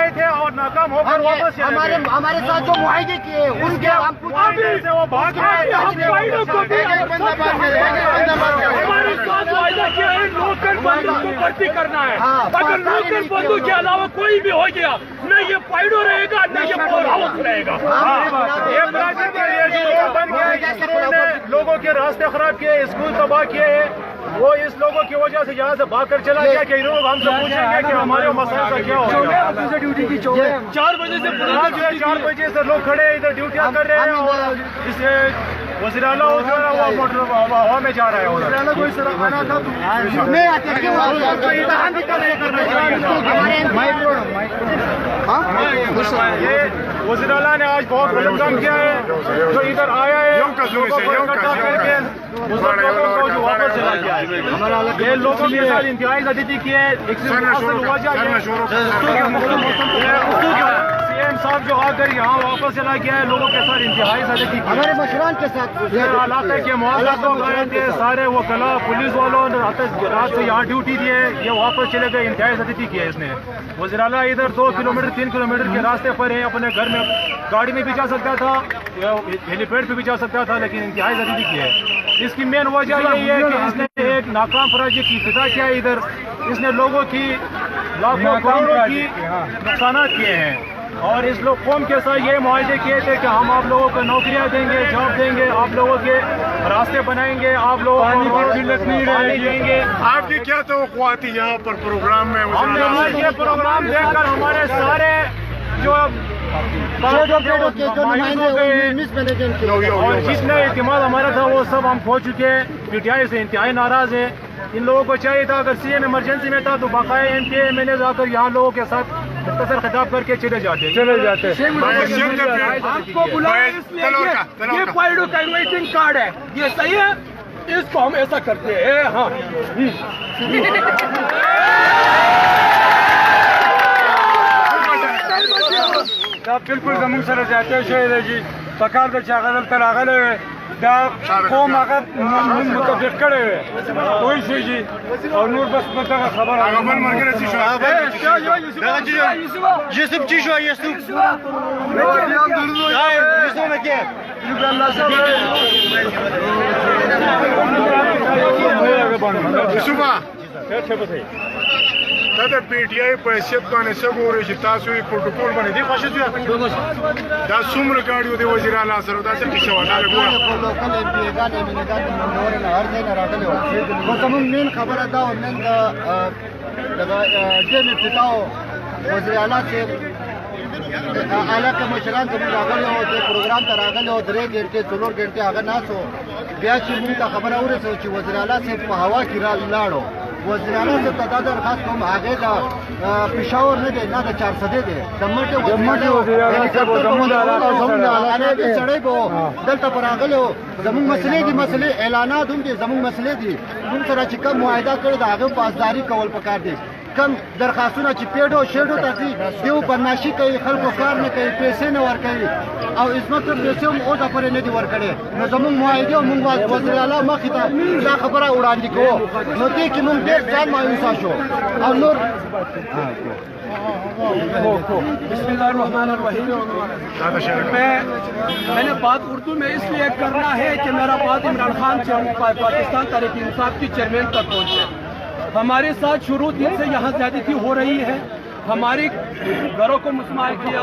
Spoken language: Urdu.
گئے تھے اور ناکام ہو کر واپس ہمارے ساتھ جو معاہدے کیے اس کے ہم سے وہ بھاگ گئے. ہمارے ساتھ وعدہ کیا ہے لوکل بندو کو بھرتی کرنا ہے. اگر لوکل بندو کے علاوہ کوئی بھی ہو گیا نہ یہ پائڈو رہے گا نہ یہ پاور ہاؤس رہے گا. یہ پروجیکٹ کے لیے جو بند کیا ہے انہوں نے لوگوں کے راستے خراب کیے, اسکول تباہ کیے ہیں. وہ اس لوگوں کی وجہ سے یہاں سے بھاگ کر چلا گیا کہ لوگ ہم سے پوچھیں گے کہ ہمارے مسائل کا کیا ہوگا. 4 بجے سے 4 بجے سے لوگ کھڑے ادھر ڈیوٹیاں کر رہے ہیں اور اس وزیر اعلیٰ ہو جو ہے وہ موٹر ہوا میں جا رہا ہے. وزیر اعلیٰ کوئی سراغانہ تھا وزیر اعلیٰ نے آج بہت غلط کام کیا ہے جو ادھر آیا ہے جو واپس چلا گیا ہے. یہ لوگوں کے ساتھ انتہائی زیادتی کی ہے. سی ایم صاحب جو آ کر یہاں واپس چلا گیا ہے لوگوں کے ساتھ انتہائی زیادتی کی ہمارے مشران کے ساتھ علاقے کے معاملات لوگ آئے تھے سارے وہ کلا پولیس والوں نے رات سے یہاں ڈیوٹی دی ہے. یہ واپس چلے گئے. انتہائی زیادتی کی ہے اس نے. وزیر اعلیٰ ادھر 2 کلومیٹر 3 کلومیٹر کے راستے پر ہے. اپنے گھر میں گاڑی میں بھی جا سکتا تھا, ہیلی پیڈ پہ بھی جا سکتا تھا, لیکن انتہائی زیادتی کی ہے. اس کی مین وجہ یہی ہے کہ اس نے ایک ناکام پروجیکٹ کی افتتاح کیا ہے. ادھر اس نے لوگوں کی لاکھوں کروڑوں کی نقصانات کیے ہیں اور اس لوگ قوم کے ساتھ یہ معاہدے کیے تھے کہ ہم آپ لوگوں کو نوکریاں دیں گے, جاب دیں گے, آپ لوگوں کے راستے بنائیں گے, آپ لوگوں کو دیں گے. آپ کی کیا توقعات تھی یہاں پر پروگرام میں؟ ہم نے آج یہ پروگرام دیکھ کر ہمارے سارے جو اور جتنا اعتماد ہمارا تھا وہ سب ہم کھو چکے ہیں. پی ٹی آئی سے انتہائی ناراض ہیں. ان لوگوں کو چاہیے تھا اگر سی ایم ایمرجنسی میں تھا تو باقاعدہ M P M L A آ کر یہاں لوگوں کے ساتھ مختصر خطاب کر کے چلے جاتے. آپ کو بلایا اس لیے یہ پائڈو کا انوائٹنگ کارڈ ہے, یہ صحیح ہے, اس کو ہم ایسا کرتے ہیں. ہاں بالکل زمین سر جاتے شہر جی پکار دے چاغل تر اگلے دا قوم هغه متفق کړي کوئی شي جی او نور بس پته خبر هغه بل مرګره شي شو یوسف جی شو یوسف دا پی ټی آی په حیثیت باندې څه ګورئ چې تاسو یې پروټوکول باندې دې خوښ شوي دا څومره ګاډي د وزیر اعلی سره دا څه کیسه وه دا ګوره لوکل ایم پی ګان امیلګان نور نه هر ځای نه راغلي وو. خو زموږ مین خبره دا وه نن د ډېر افتتاح وزیر اعلی صاحب اعلی که مشران زموږ راغلي وو دې پروګرام ته راغلي وو 3 ګنټې 4 ګنټې هغه ناست وو. بیا چې موږ ته خبره ورسوه چې وزیر اعلی صاحب په هوا کې لاړو. وزیر اعلی صاحب ته دا درخواست کوم هغې د پېښور نه دی نه د 400 دی د مټې سړی به دلته په راغلی وو. زموږ مسلې دي مسلې اعلانات هم دي زموږ مسلې دي موږ سره چې کوم معاهده کړې د هغې پاسداري کول پکار دي. کم درخواستونه چې پیډو شیډو ته ځي دیو بدماشي کوي خلکو کار نه کوي پیسې نه ورکوي او عصمت پیسې هم اوسه پورې نه دي ورکړې. نو زموږ معاهدې او موږ وزیر اعلی مخې ته دا خبره وړاندې کوو نو دې کې موږ ډېر ځان مایوسه شو او نور. بسم اللہ الرحمن الرحیم. میں نے بات اردو میں اس لیے کرنا ہے کہ میرا بات عمران خان سے پاکستان تحریک انصاف کی چیئرمین تک پہنچے. ہمارے ساتھ شروع دن سے یہاں زیادتی ہو رہی ہے. ہمارے گھروں کو مسمار کیا,